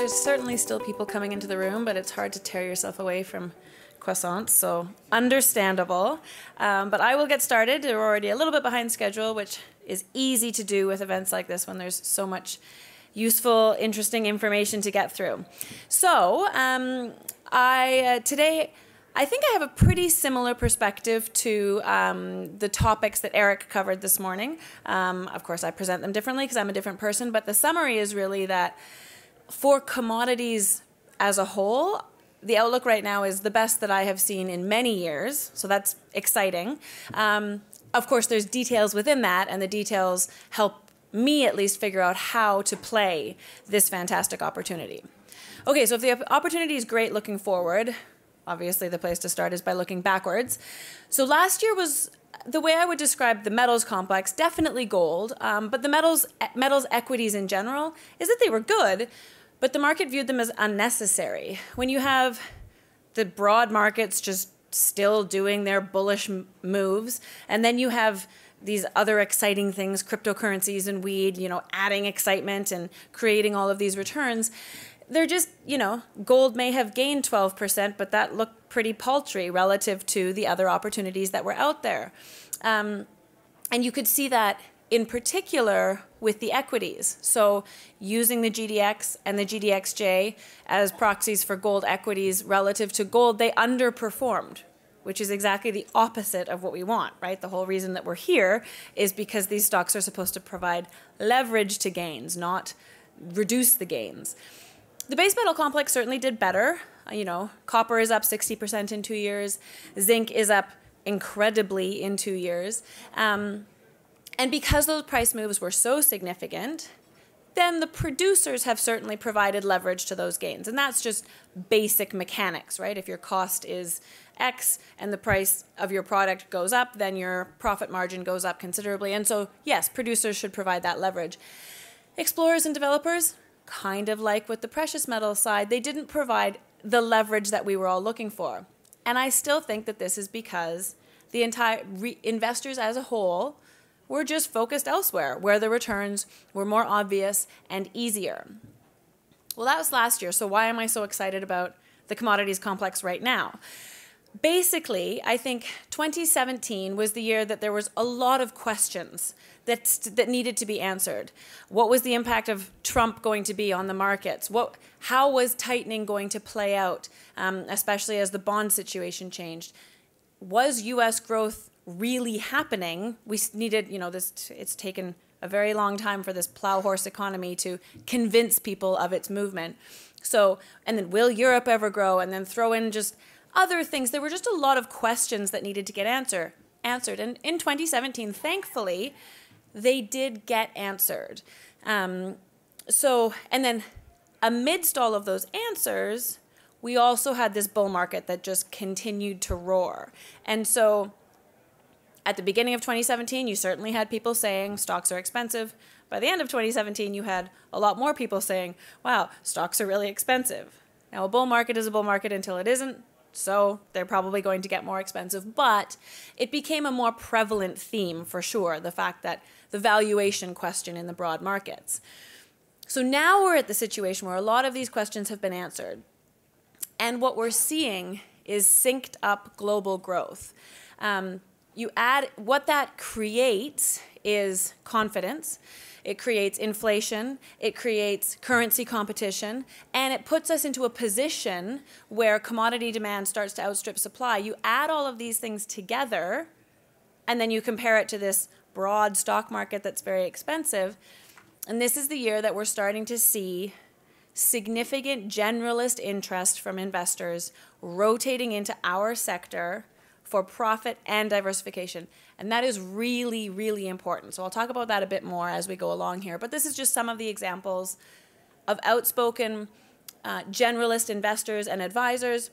there's certainly still people coming into the room, but it's hard to tear yourself away from croissants, so understandable. But I will get started. We're already a little bit behind schedule, which is easy to do with events like this when there's so much useful, interesting information to get through. So today, I think I have a pretty similar perspective to the topics that Eric covered this morning. Of course, I present them differently because I'm a different person, but the summary is really that for commodities as a whole, the outlook right now is the best that I have seen in many years, so that's exciting. Of course, there's details within that, and the details help me at least figure out how to play this fantastic opportunity. Okay, so if the opportunity is great looking forward, obviously the place to start is by looking backwards. So last year was, the way I would describe the metals complex, definitely gold, but the metals equities in general is that they were good, but the market viewed them as unnecessary. When you have the broad markets just still doing their bullish moves, and then you have these other exciting things, cryptocurrencies and weed, you know, adding excitement and creating all of these returns, they're just, you know, gold may have gained 12%, but that looked pretty paltry relative to the other opportunities that were out there. And you could see that in particular with the equities. So using the GDX and the GDXJ as proxies for gold equities relative to gold, they underperformed, which is exactly the opposite of what we want, right? The whole reason that we're here is because these stocks are supposed to provide leverage to gains, not reduce the gains. The base metal complex certainly did better. You know, copper is up 60% in 2 years. Zinc is up incredibly in 2 years. And because those price moves were so significant, then the producers have certainly provided leverage to those gains. And that's just basic mechanics, right? If your cost is X and the price of your product goes up, then your profit margin goes up considerably. And so, yes, producers should provide that leverage. Explorers and developers, kind of like with the precious metal side, they didn't provide the leverage that we were all looking for. And I still think that this is because the entire investors as a whole were just focused elsewhere, where the returns were more obvious and easier. Well, that was last year, so why am I so excited about the commodities complex right now? Basically, I think 2017 was the year that there was a lot of questions that needed to be answered. What was the impact of Trump going to be on the markets? How was tightening going to play out, especially as the bond situation changed? Was U.S. growth really happening? We needed, you know, it's taken a very long time for this plow horse economy to convince people of its movement. So, and then will Europe ever grow? And then throw in just other things. There were just a lot of questions that needed to get answered. And in 2017, thankfully, they did get answered. And then amidst all of those answers, we also had this bull market that just continued to roar. And so at the beginning of 2017, you certainly had people saying stocks are expensive. By the end of 2017, you had a lot more people saying, wow, stocks are really expensive. Now, a bull market is a bull market until it isn't, so they're probably going to get more expensive. But it became a more prevalent theme for sure, the fact that the valuation question in the broad markets. So now we're at the situation where a lot of these questions have been answered. And what we're seeing is synced up global growth. What that creates is confidence. It creates inflation, it creates currency competition, and it puts us into a position where commodity demand starts to outstrip supply. You add all of these things together, and then you compare it to this broad stock market that's very expensive, and this is the year that we're starting to see significant generalist interest from investors rotating into our sector for profit and diversification. And that is really, really important. So I'll talk about that a bit more as we go along here. But this is just some of the examples of outspoken generalist investors and advisors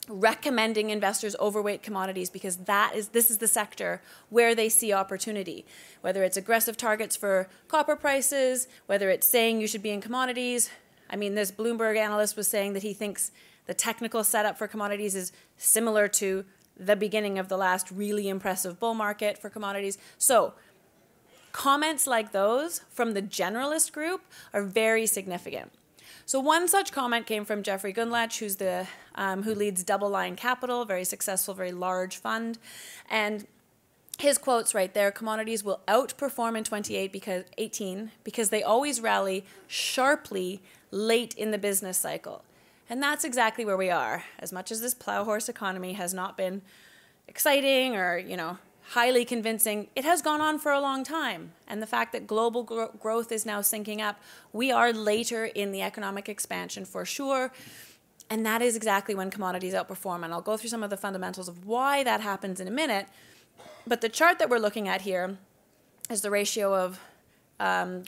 recommending investors overweight commodities because this is the sector where they see opportunity. Whether it's aggressive targets for copper prices, whether it's saying you should be in commodities. I mean, this Bloomberg analyst was saying that he thinks the technical setup for commodities is similar to the beginning of the last really impressive bull market for commodities. So comments like those from the generalist group are very significant. So one such comment came from Jeffrey Gundlach, who leads DoubleLine Capital, very successful, very large fund. And his quotes right there: commodities will outperform in 2018 because they always rally sharply late in the business cycle. And that's exactly where we are. As much as this plow horse economy has not been exciting or, highly convincing, it has gone on for a long time. And the fact that global growth is now syncing up, we are later in the economic expansion for sure. And that is exactly when commodities outperform. And I'll go through some of the fundamentals of why that happens in a minute. But the chart that we're looking at here is the ratio of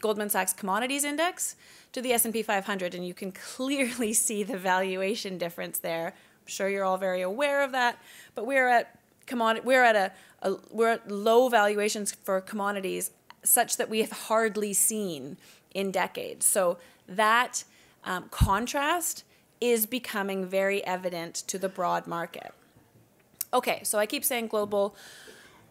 Goldman Sachs Commodities Index to the S&P 500. And you can clearly see the valuation difference there. I'm sure you're all very aware of that. But we're at low valuations for commodities such that we have hardly seen in decades. So that contrast is becoming very evident to the broad market. Okay, so I keep saying global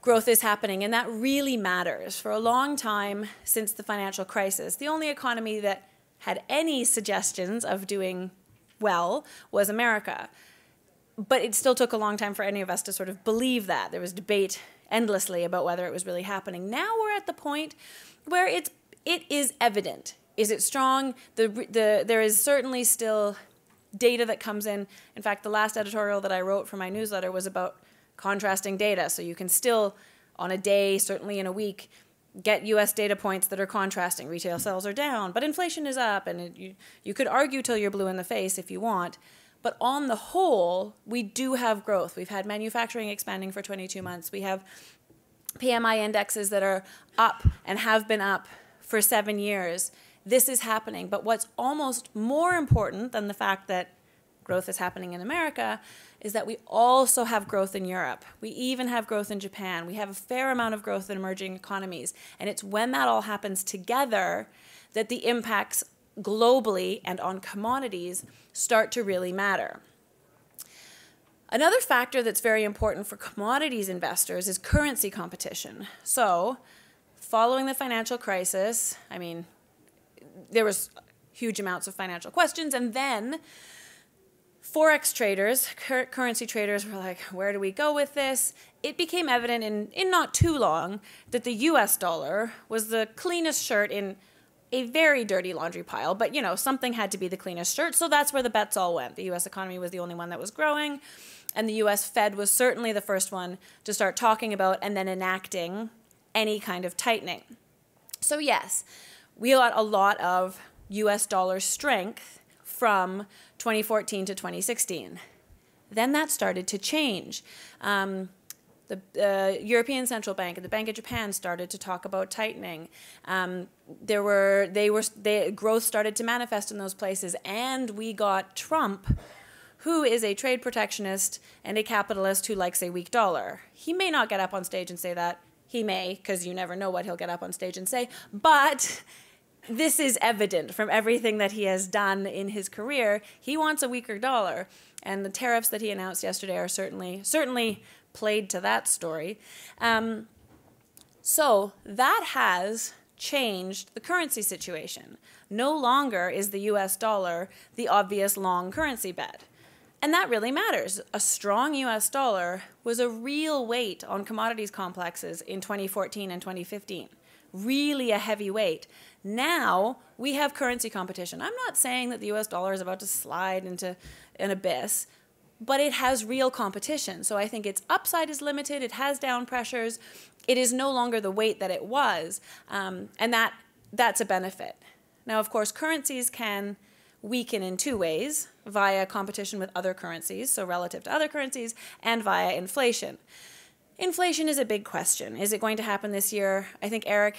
growth is happening, and that really matters. For a long time since the financial crisis, the only economy that had any suggestions of doing well was America. But it still took a long time for any of us to sort of believe that. There was debate endlessly about whether it was really happening. Now we're at the point where it is evident. Is it strong? There is certainly still data that comes in. In fact, the last editorial that I wrote for my newsletter was about contrasting data. So you can still, on a day, certainly in a week, get U.S. data points that are contrasting. Retail sales are down, but inflation is up. And you could argue till you're blue in the face if you want. But on the whole, we do have growth. We've had manufacturing expanding for 22 months. We have PMI indexes that are up and have been up for 7 years. This is happening. But what's almost more important than the fact that growth is happening in America is that we also have growth in Europe. We even have growth in Japan. We have a fair amount of growth in emerging economies. And it's when that all happens together that the impacts globally and on commodities start to really matter. Another factor that's very important for commodities investors is currency competition. So, following the financial crisis, there was huge amounts of financial questions, and then Forex traders, currency traders were like, where do we go with this? It became evident in not too long that the US dollar was the cleanest shirt in a very dirty laundry pile, but something had to be the cleanest shirt, so that's where the bets all went. The U.S. economy was the only one that was growing, and the U.S. Fed was certainly the first one to start talking about and then enacting any kind of tightening. So yes, we got a lot of U.S. dollar strength from 2014 to 2016. Then that started to change. The European Central Bank and the Bank of Japan started to talk about tightening. Growth started to manifest in those places, and we got Trump, who is a trade protectionist and a capitalist who likes a weak dollar. He may not get up on stage and say that. He may, because you never know what he'll get up on stage and say. But this is evident from everything that he has done in his career. He wants a weaker dollar, and the tariffs that he announced yesterday are certainly played to that story. So that has changed the currency situation. No longer is the US dollar the obvious long currency bet. And that really matters. A strong US dollar was a real weight on commodities complexes in 2014 and 2015. Really a heavy weight. Now we have currency competition. I'm not saying that the US dollar is about to slide into an abyss, but it has real competition. So I think its upside is limited. It has down pressures. It is no longer the weight that it was. And that's a benefit. Now, of course, currencies can weaken in two ways: via competition with other currencies, so relative to other currencies, and via inflation. Inflation is a big question. Is it going to happen this year? I think Eric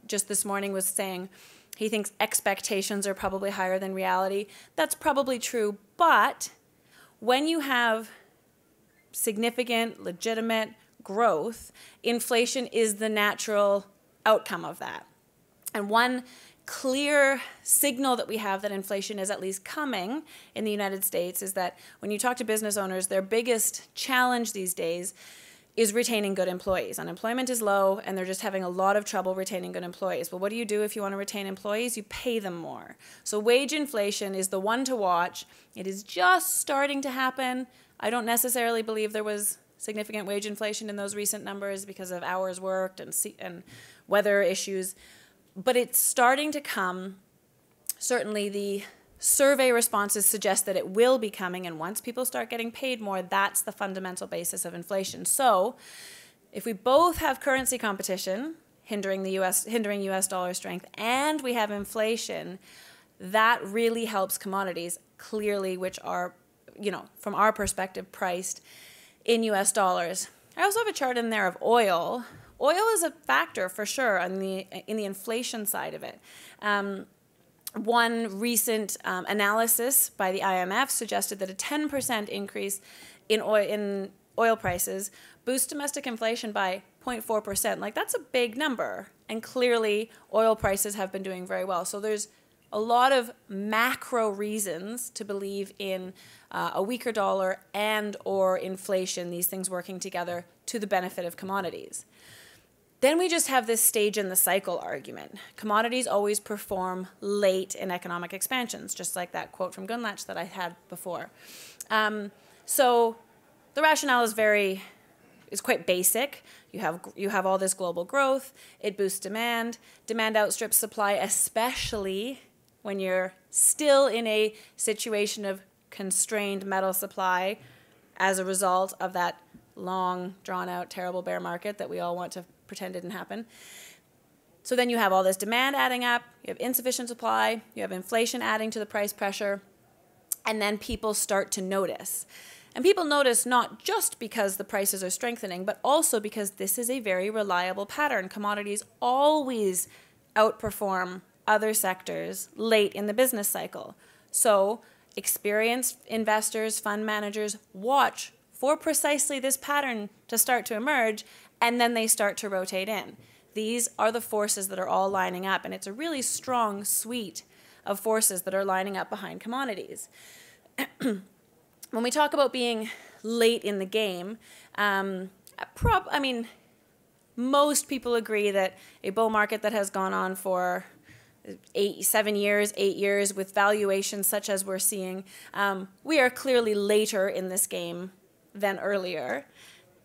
just this morning was saying he thinks expectations are probably higher than reality. That's probably true, but when you have significant, legitimate growth, inflation is the natural outcome of that. And one clear signal that we have that inflation is at least coming in the United States is that when you talk to business owners, their biggest challenge these days is retaining good employees. Unemployment is low, and they're just having a lot of trouble retaining good employees. Well, what do you do if you want to retain employees? You pay them more. So wage inflation is the one to watch. It is just starting to happen. I don't necessarily believe there was significant wage inflation in those recent numbers because of hours worked and weather issues, but it's starting to come. Certainly the survey responses suggest that it will be coming, and once people start getting paid more, that's the fundamental basis of inflation. So if we both have currency competition hindering US dollar strength, and we have inflation, that really helps commodities clearly, which are, from our perspective, priced in US dollars. I also have a chart in there of oil. Oil is a factor for sure in the inflation side of it. One recent analysis by the IMF suggested that a 10% increase in oil prices boosts domestic inflation by 0.4%. Like, that's a big number. And clearly, oil prices have been doing very well. So there's a lot of macro reasons to believe in a weaker dollar and or inflation, these things working together to the benefit of commodities. Then we just have this stage in the cycle argument. Commodities always perform late in economic expansions, just like that quote from Gunlach that I had before. So the rationale is quite basic. You have all this global growth. It boosts demand. Demand outstrips supply, especially when you're still in a situation of constrained metal supply as a result of that long, drawn-out, terrible bear market that we all want to pretend didn't happen. So then you have all this demand adding up, you have insufficient supply, you have inflation adding to the price pressure, and then people start to notice. And people notice not just because the prices are strengthening, but also because this is a very reliable pattern. Commodities always outperform other sectors late in the business cycle. So experienced investors, fund managers watch for precisely this pattern to start to emerge, and then they start to rotate in. These are the forces that are all lining up, and it's a really strong suite of forces that are lining up behind commodities. When we talk about being late in the game, most people agree that a bull market that has gone on for 8 years with valuations such as we're seeing, we are clearly later in this game than earlier.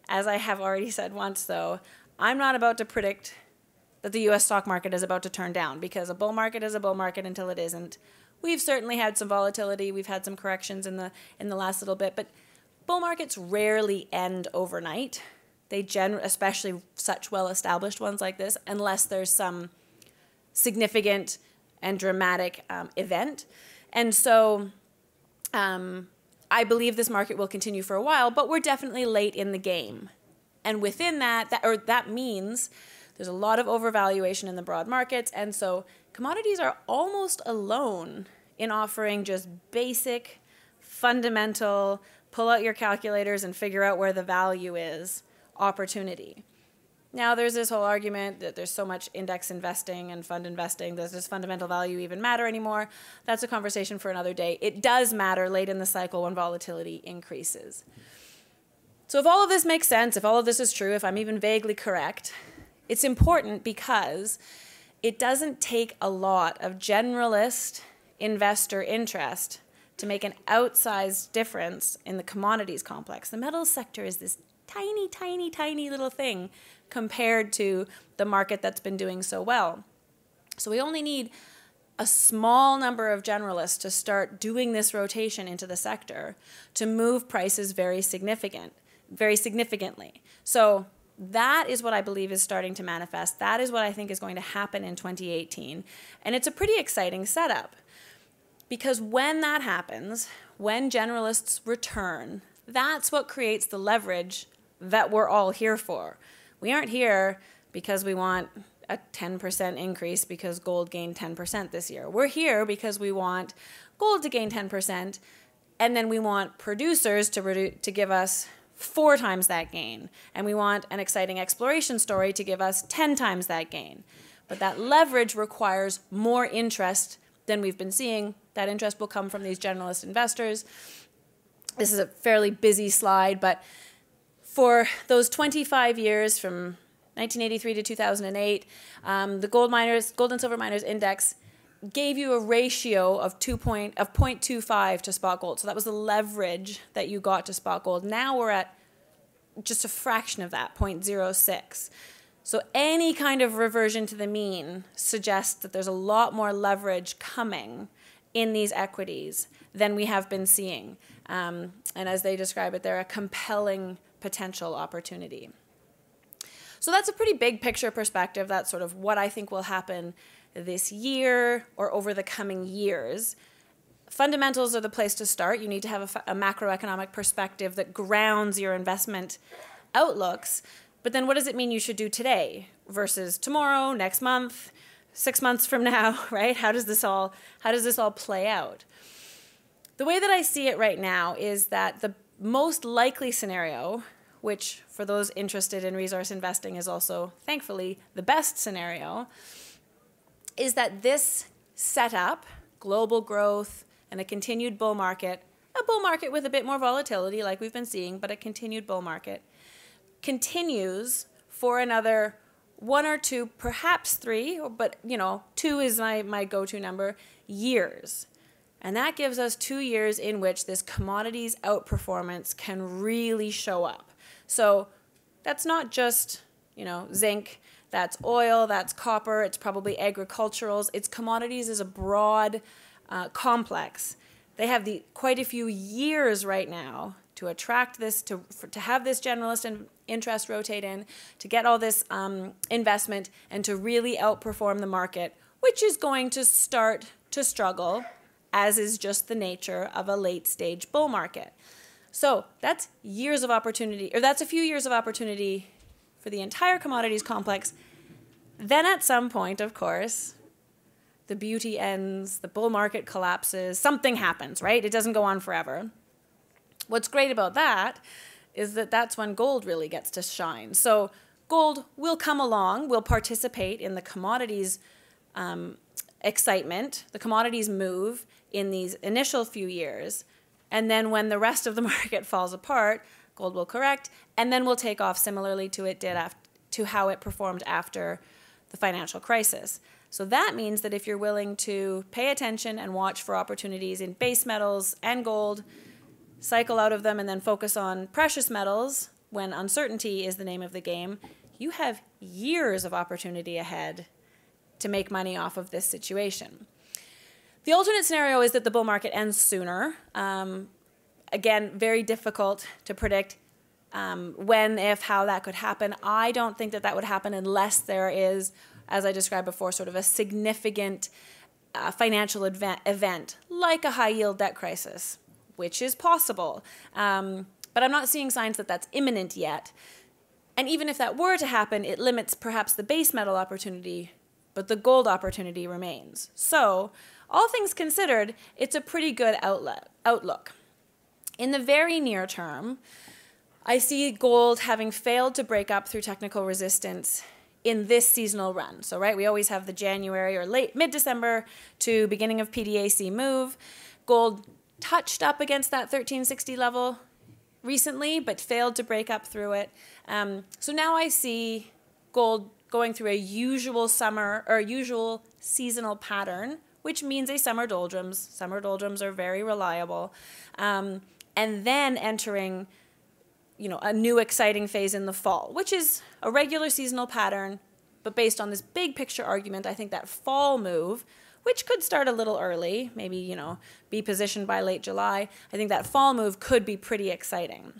As I have already said once, though, I'm not about to predict that the U.S. stock market is about to turn down, because a bull market is a bull market until it isn't. We've certainly had some volatility. We've had some corrections in the last little bit, but bull markets rarely end overnight. They especially such well-established ones like this, unless there's some significant and dramatic event. And so I believe this market will continue for a while, but we're definitely late in the game. And within that means there's a lot of overvaluation in the broad markets, and so commodities are almost alone in offering just basic, fundamental, pull out your calculators and figure out where the value is, opportunity. Now, there's this whole argument that there's so much index investing and fund investing, does fundamental value even matter anymore? That's a conversation for another day. It does matter late in the cycle when volatility increases. So if all of this makes sense, if all of this is true, if I'm even vaguely correct, it's important because it doesn't take a lot of generalist investor interest to make an outsized difference in the commodities complex. The metals sector is this tiny, tiny, tiny little thing compared to the market that's been doing so well. So we only need a small number of generalists to start doing this rotation into the sector to move prices very significantly. So that is what I believe is starting to manifest. That is what I think is going to happen in 2018. And it's a pretty exciting setup, because when that happens, when generalists return, that's what creates the leverage that we're all here for. We aren't here because we want a 10% increase because gold gained 10% this year. We're here because we want gold to gain 10%, and then we want producers to give us 4 times that gain. And we want an exciting exploration story to give us 10 times that gain. But that leverage requires more interest than we've been seeing. That interest will come from these generalist investors. This is a fairly busy slide, but For those 25 years from 1983 to 2008, the gold and silver miners index gave you a ratio of 0.25 to spot gold. So that was the leverage that you got to spot gold. Now we're at just a fraction of that, 0.06. So any kind of reversion to the mean suggests that there's a lot more leverage coming in these equities than we have been seeing. And as they describe it, they're a compelling potential opportunity. So that's a pretty big picture perspective. That's sort of what I think will happen this year or over the coming years. Fundamentals are the place to start. You need to have a macroeconomic perspective that grounds your investment outlooks. But then what does it mean you should do today versus tomorrow, next month, 6 months from now, right? How does this all play out? The way that I see it right now is that the most likely scenario, which for those interested in resource investing is also, thankfully, the best scenario, is that this setup, global growth, and a continued bull market with a bit more volatility like we've been seeing, but a continued bull market, continues for another 1 or 2, perhaps 3, but 2 is my go-to number, years. And that gives us 2 years in which this commodities outperformance can really show up. So that's not just, zinc, that's oil, that's copper, it's probably agriculturals. It's commodities is a broad complex. They have quite a few years right now to attract this, to have this generalist interest rotate in, to get all this investment, and to really outperform the market, which is going to start to struggle, as is just the nature of a late-stage bull market. So that's years of opportunity, or that's a few years of opportunity for the entire commodities complex. Then at some point, of course, the beauty ends, the bull market collapses, something happens, right? It doesn't go on forever. What's great about that is that that's when gold really gets to shine. So gold will come along, will participate in the commodities excitement, the commodities move in these initial few years, and then when the rest of the market falls apart, gold will correct, and then will take off similarly to how it performed after the financial crisis. So that means that if you're willing to pay attention and watch for opportunities in base metals and gold, cycle out of them and then focus on precious metals when uncertainty is the name of the game, you have years of opportunity ahead to make money off of this situation. The alternate scenario is that the bull market ends sooner. Again, very difficult to predict when, if, how that could happen. I don't think that would happen unless there is, as I described before, sort of a significant financial event like a high-yield debt crisis, which is possible. But I'm not seeing signs that that's imminent yet. And even if that were to happen, it limits perhaps the base metal opportunity, but the gold opportunity remains. So all things considered, it's a pretty good outlook. In the very near term, I see gold having failed to break up through technical resistance in this seasonal run. So, right, we always have the January or mid-December to beginning of PDAC move. Gold touched up against that 1360 level recently, but failed to break up through it. So now I see gold going through a usual summer or usual seasonal pattern, which means a summer doldrums. Summer doldrums are very reliable. And then entering, a new exciting phase in the fall, which is a regular seasonal pattern, but based on this big picture argument, I think that fall move, which could start a little early, maybe, be positioned by late July, I think that fall move could be pretty exciting.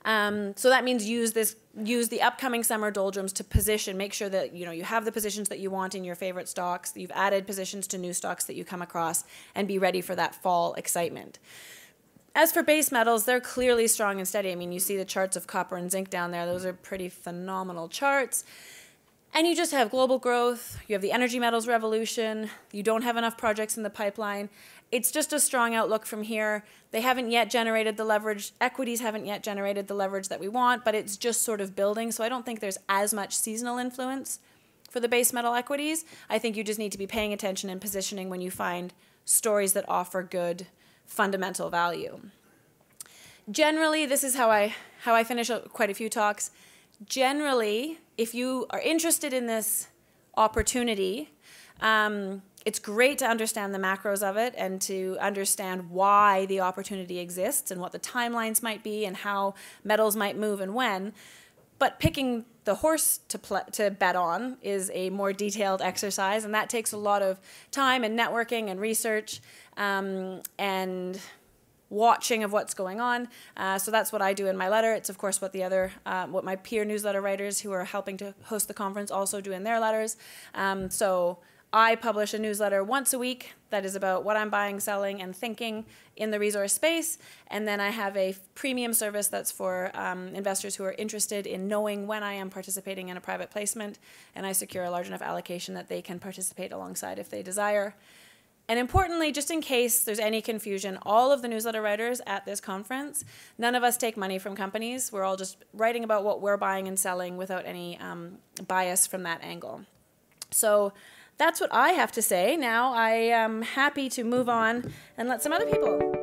So that means use the upcoming summer doldrums to position, make sure that, you have the positions that you want in your favorite stocks, you've added positions to new stocks that you come across, and be ready for that fall excitement. As for base metals, they're clearly strong and steady. I mean, you see the charts of copper and zinc down there. Those are pretty phenomenal charts. And you just have global growth. You have the energy metals revolution. You don't have enough projects in the pipeline. It's just a strong outlook from here. They haven't yet generated the leverage. Equities haven't yet generated the leverage that we want, but it's just sort of building. So I don't think there's as much seasonal influence for the base metal equities. I think you just need to be paying attention and positioning when you find stories that offer good fundamental value. Generally, this is how how I finish quite a few talks. Generally, if you are interested in this opportunity, it's great to understand the macros of it and to understand why the opportunity exists and what the timelines might be and how metals might move and when. But picking the horse to bet on is a more detailed exercise, and that takes a lot of time and networking and research and watching of what's going on. So that's what I do in my letter. It's of course what what my peer newsletter writers who are helping to host the conference also do in their letters. So I publish a newsletter once a week that is about what I'm buying, selling, and thinking in the resource space. And then I have a premium service that's for investors who are interested in knowing when I am participating in a private placement, and I secure a large enough allocation that they can participate alongside if they desire. And importantly, just in case there's any confusion, all of the newsletter writers at this conference, none of us take money from companies. We're all just writing about what we're buying and selling without any bias from that angle. So that's what I have to say. Now I am happy to move on and let some other people